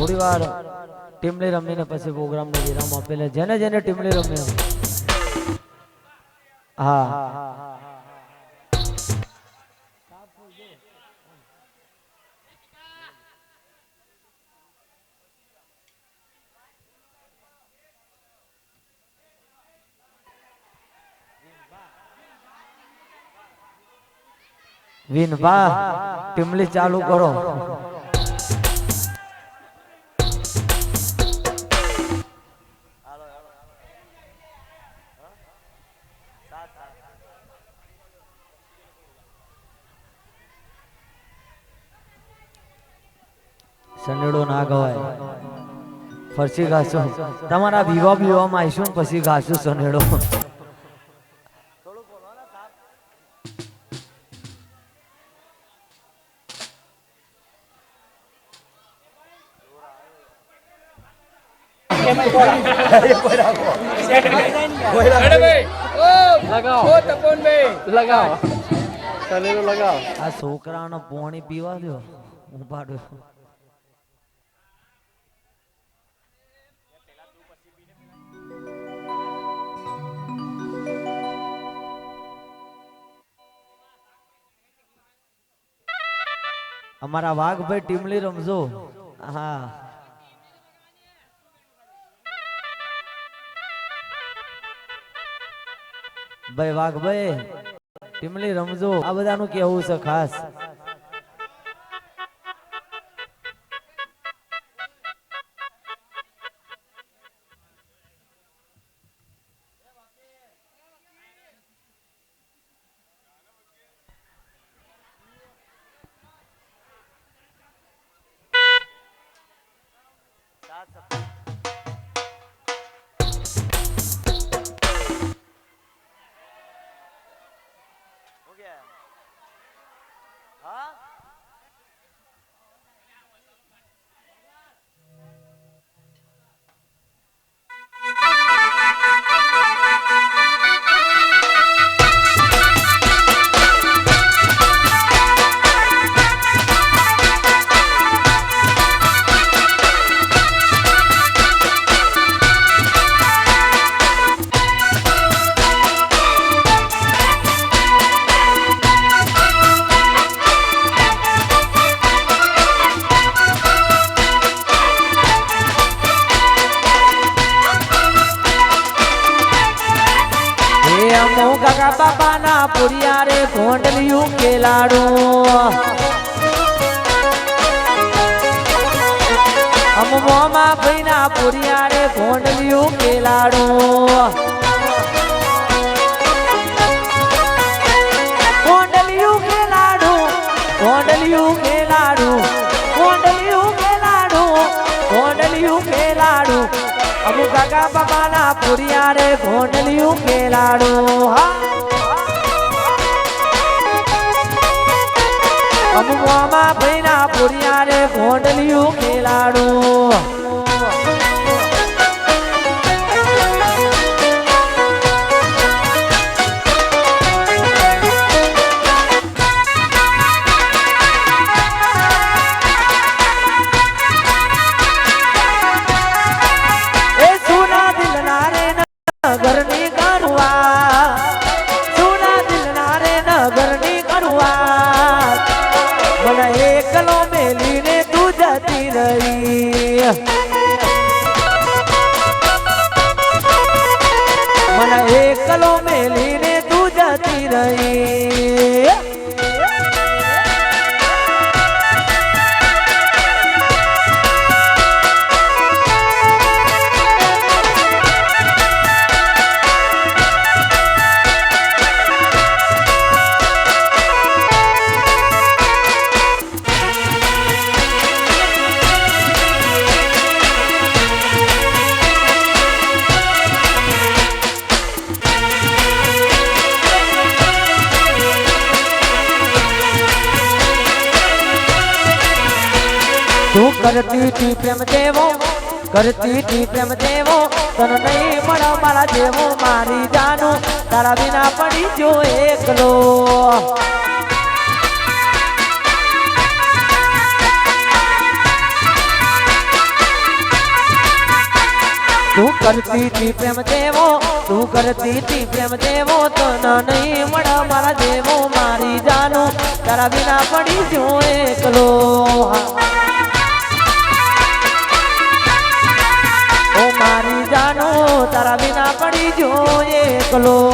થોડી વાર ટીમલી રમીને પછી પ્રોગ્રામને વિરામ આપેલે જેને જેને ટીમલી રમી હા વિનભા ટીમલી ચાલુ કરો સનેડો ના ગવાય ફરસી ઘાસું તમારા વિવામાં આવીશું ને પછી ઘાસું સનેડો આ છોકરાનો પાણી પીવા દો ઉપાડો અમારા વાઘભાઈ ટીમલી રમજો હા ભાઈ વાઘભાઈ ટીમલી રમજો આ બધાનું કેવું છે ખાસ કાકા બાપા ના પુરિયા રે ઘોંડલિયું કેલાડું અમ મોમા ભાઈ ના પુરિયા રે ઘોંડલિયું કેલાડું ઘોંડલિયું કેલાડું ઘોંડલિયું કેલાડું ઘોંડલિયું કેલાડું ઘોંડલિયું કેલાડું અમુ કાકા બાપા ના પુરિયા રે ઘોંડલિયું કેલાડું અમુ મામા ભાઈ ના પુરિયા રે ઘોંડલિયું કેલાડું ઘરની કરુઆ સુના દિલના રે નગરની કરુઆ મને એકલો મેલીને તું જતી રહી મને એકલો મેલીને તું જતી રહી તું કરતી તી પ્રેમ દેવો કરતી તી પ્રેમ દેવો તને નહીં મળે મારા જેવો મારી જાનું તારા વિના પડી જો એકલો કરતી તી પ્રેમ દેવો તું કરતી તી પ્રેમ દેવો તને નહીં મળે મારા દેવો મારી જાનું તારા વિના પડી જો એકલો ઓ મારી જાનું તારા વિના પડી જો એકલો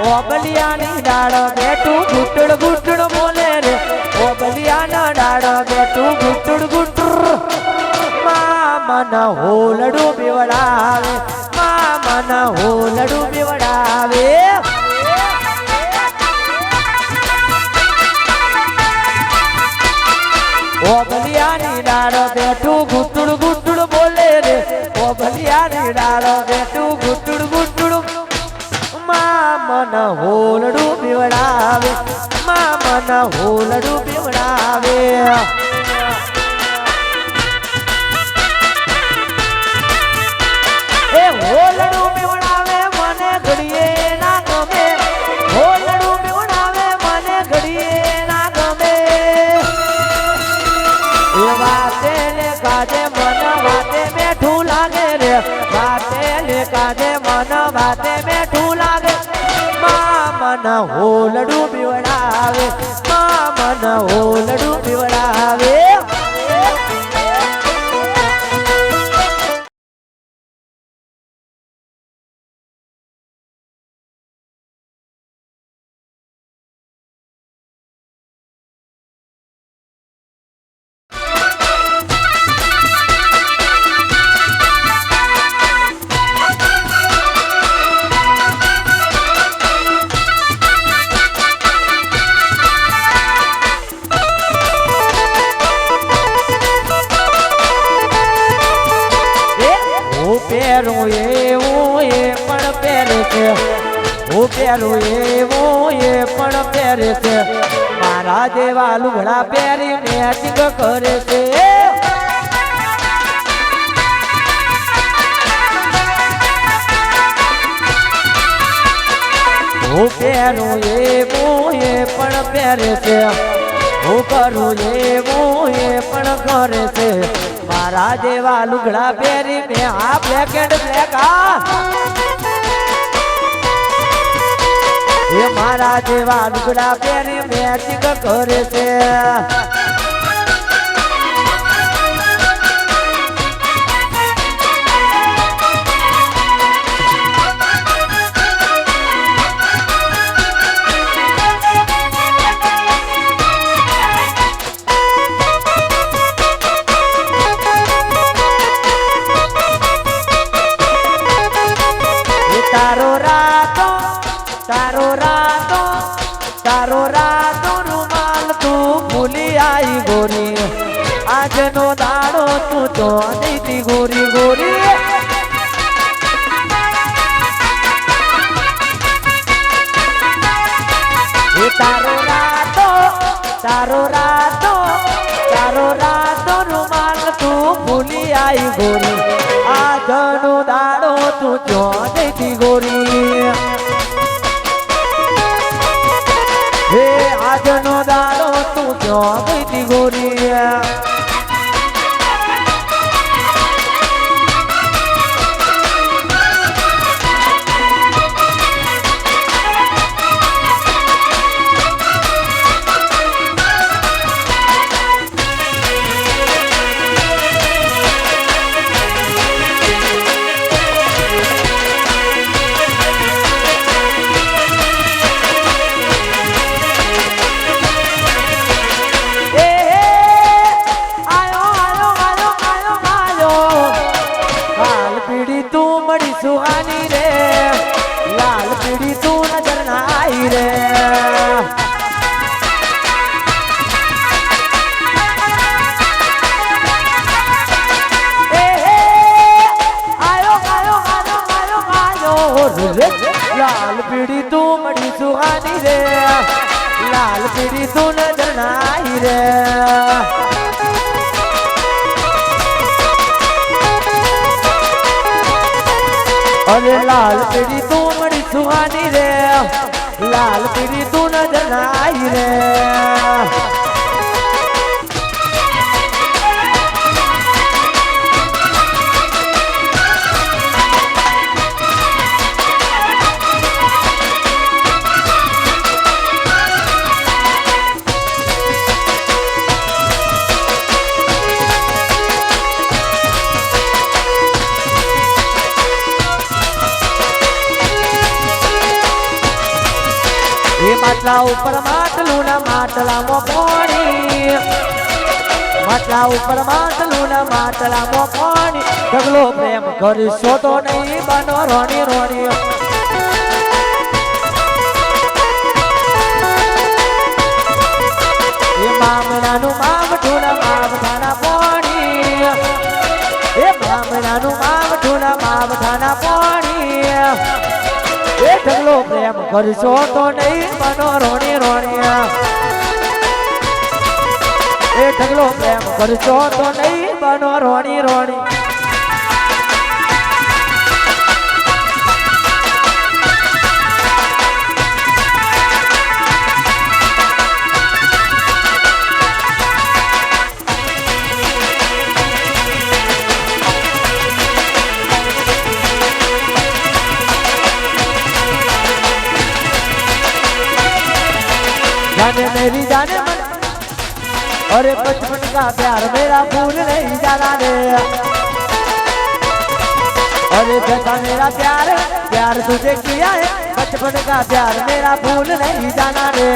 ઓબલિયાની ડાળ બેઠું ગુટડ ગુટડ બોલે રે ઓબલિયાના ડાળ બેઠું ગુટડ ગુટડ મામન હોલડું બેવડાવે મામન હોલડું બેવડાવે ઓબલિયાની ડાળ બેઠું ગુટડ ગુટડ બોલે રે ઓબલિયાની ડાળ બેઠું ગુટડ ગુટડ મામન હોલડું બીવડાવે મામન હોલડું બીવડાવે એ હોલડું બીવડાવે મને ઘડીએ ના ગમે હોલડું બીવડાવે મને ઘડીએ ના ગમે એ વાતે ને કાજે મન વાતે બેઠું લાગે રે વાતે ને કાજે મન વાતે બેઠું લાગે મામન હોલડું બીવડાવે મામન હોલડું બીવડાવે પહેરું એવું એ પણ પહેરે છે હું પહેરું એવું એ પણ પહેરે છે મારા જેવા લુગડા પહેરી મેચિંગ કરે છે હું પહેરું એવું એ પણ પહેરે છે હું કરું એવું એ પણ કરે છે મારા જેવા લુગડા પહેરી મે આ બ્લેક એન્ડ બ્લેક એ મારા જેવા લુગડા પહેરી મેચિંગ કરે છે તારો રાતો રૂમાલ તું ભૂલી આઈ ગોરી આજનો દાડો તું તો દીધી ગોરી ગોરી તારો રાતો રૂમાલ તું ભૂલી આઈ ગોરી આજનો દાડો તું તો દીધી ગોરી હે આજનો દાડો તું ક્યાં ગઈ ગોરી जनाई रे। अरे लाल पीड़ी तू बड़ी सुहानी रे, लाल पीड़ी तू नजर आई रे। માટલા ઉપર માટલું ના માટલામાં પાણી, માટલા ઉપર માટલું ના માટલામાં પાણી। ઢગલો પ્રેમ કરશો તો નહીં બનો રોણી રોણી। એ મામલાનું મામઠું ના મામઠાના પાણી, એ મામલાનું મામઠું ના મામઠાના પાણી। એ ઢગલો પ્રેમ કરશો તો નહીં બનો રોણી રોણી। એ ઢગલો પ્રેમ કરશો તો નહીં બનો રોણી રોણી। जाने मेरी जाने मन, अरे बचपन का प्यार मेरा भूल नहीं जाना रे। अरे जैसा मेरा प्यार प्यार तुझे किया है, बचपन का प्यार मेरा भूल नहीं जाना रे।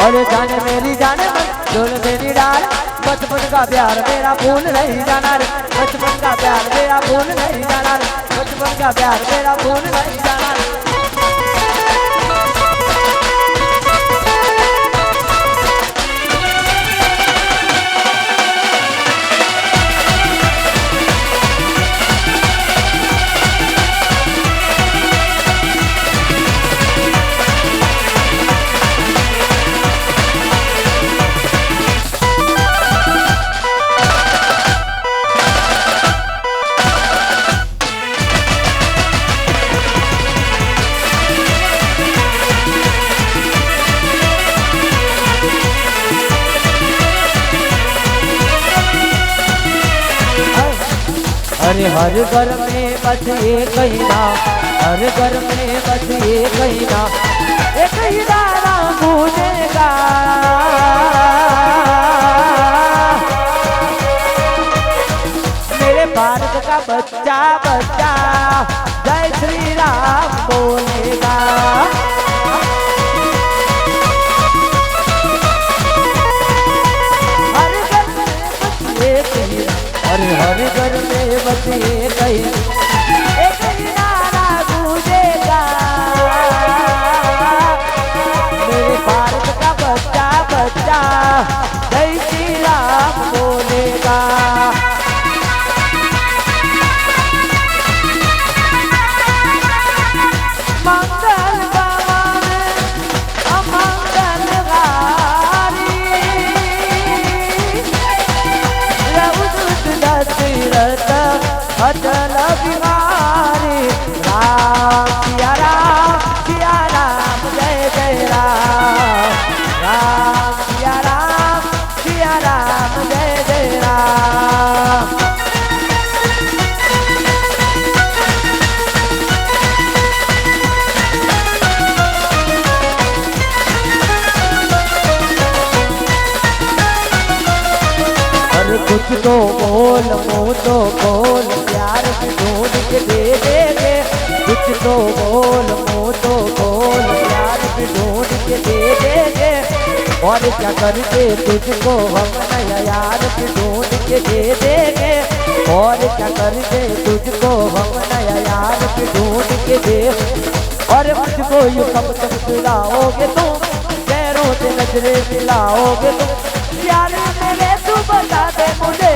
अरे जाने मेरी जाने मन, डोल मेरी डाल, बचपन का प्यार मेरा भूल नहीं जाना रे। बचपन का प्यार मेरा भूल नहीं जाना रे, बचपन का प्यार मेरा भूल नहीं जाना रे। अरे हर घर में बस एक ही नाम, हर घर में बस एक ही नाम, एक ही नाम पूजेगा। मेरे भारत का बच्चा बच्चा जय श्री राम बोलेगा। हर घर में बस एक ही, अरे हर घर में बस एक ही नारा गूंजेगा। मेरे भारत का बच्चा बच्चा जय श्री राम बोलेगा। मंगल भवन अमंगल हारी, रघुदूत दशरथ अचल बिहारी। राम सिया राम जय जय राम, राम सिया राम जय जय राम। कुछ तो बोल मुँह तो बोल, प्यार की ढूंढ के दे देंगे। कुछ तो बोल मुँह तो बोल, प्यार की ढूंढ के दे देंगे। और क्या करके तुझको हम नया यार की ढूंढ के दे देंगे। और क्या करके तुझको हम नया यार की ढूंढ के दे। और मुझको यूँ कब तक पिलाओगे तुम, पैरों से नजरें मिलाओगे तुम। यार मेरे तू बता दे मुझे,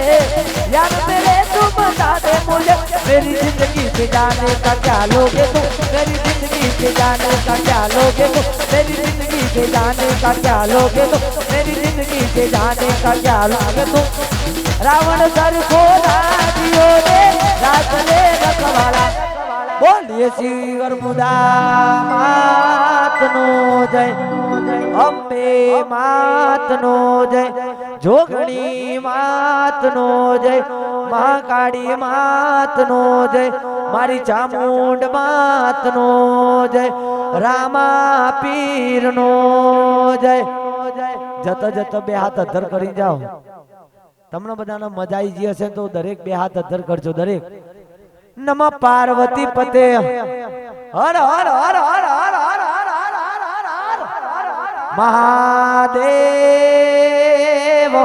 यार मेरे बता दे मुझे मेरी जिंदगी से जाने का क्या लोगे तुम, मेरी जिंदगी से जाने का क्या लोगे तुम, मेरी जिंदगी से जाने का क्या लोगे तुम, मेरी जिंदगी से जाने का क्या लोगे तुम। रावण सर को दियो रे रात ले रखवाला, बोलिए श्री अर्बुदा मात नो जय, अंबे मात नो जय, जोगणी मात नो जय, महाकाળી मात नो जय, मारी चामुंड मात नो जय, रामा पीर नो जय। जत जत बे हाथ अधर करी जाओ, तमने बधाने मजा आई जी हशे तो दरेक बे हाथ अधर करजो दरेक। नमः पार्वती पते, हर हर हर हर हर हर हर हर हर महादेव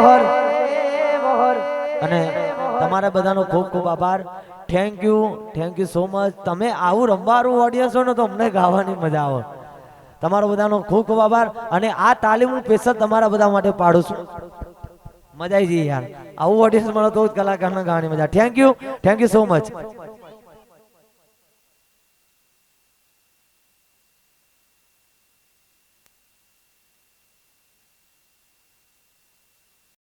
हर। અને તમારા બધાનો ખૂબ ખૂબ આભાર, થેન્ક યુ સો મચ। તમે આવું રમવાનું ઓડિયન્સ હો ને તો અમને ગાવાની મજા આવે। તમારો બધાનો ખૂબ ખૂબ આભાર અને આ તાલીમ હું સ્પેશિયલ તમારા બધા માટે પાડું છું। મજા આવી ગઈ યાર, આવું ઓડિયન્સ મળે તો જ કલાકારને ગાવાની મજા। Thank you so much.